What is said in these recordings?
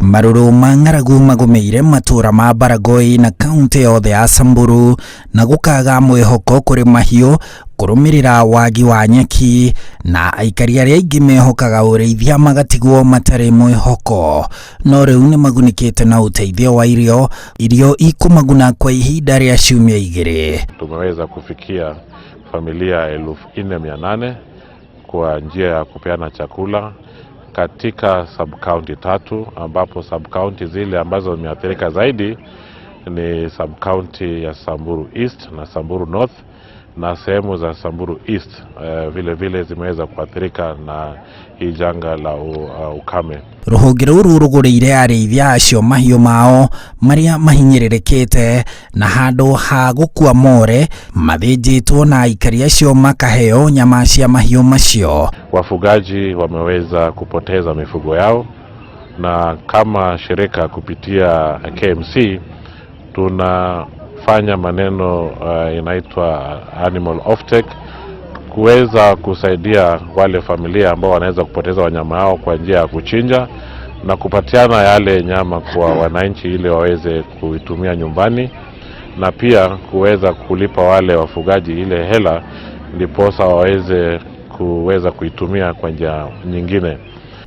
Maruru ma ng'aragu magomeire matura ma Baragoi na kaunti yothe ya Samburu na gukaga mwihoko kuri mahiu kurumirira wagi wa nyeki na aikari aria aingi mehokaga ureithia magatigwo matari mwihoko no riu ni magunikite na uteithio wa irio ikumaguna kwa ihinda ria ciumia igiri. Tumeweza kufikia familia 4800 kwa njia ya kupeana chakula katika sub-county 3, ambapo sub-county zile ambazo zimeathirika zaidi ni sub-county ya Samburu East na Samburu North, na sehemu za Samburu East vile vile zimeweza kuathirika na hii janga la ukame. Ruhonge ruru rugureire arĩithia acio mahiũ mao maria mahinyĩrĩrĩkĩte na handũ ha gũkua more mathĩnjĩtwo na aikari acio makaheo nyama cia mahiũ macio. Wafugaji wameweza kupoteza mifugo yao, na kama shirika kupitia KMC tunafanya maneno inaitwa animal offtake, kuweza kusaidia wale familia ambao wanaweza kupoteza wanyama hao kwa njia ya kuchinja na kupatiana yale nyama kwa wananchi ili waweze kuitumia nyumbani, na pia kuweza kulipa wale wafugaji ile hela ndiposa waweze kuitumia kwa njia nyingine.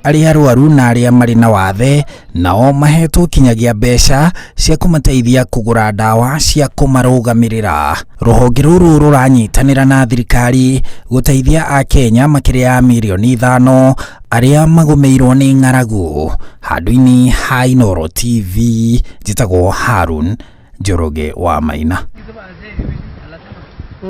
Aria arwaru na aria mari na wathe nao mahetwo kinyagia mbeca cia kumateithia kugura dawa cia kumarugamirira. Ruhonge ruru ruranyitanira na thirikari guteithia a Kenya makiria ya milioni 5 aria magumeirwo ni ng'aragu. Handũ-inĩ ha Inooro TV, njĩtagwo Harun Njoroge wa Maina.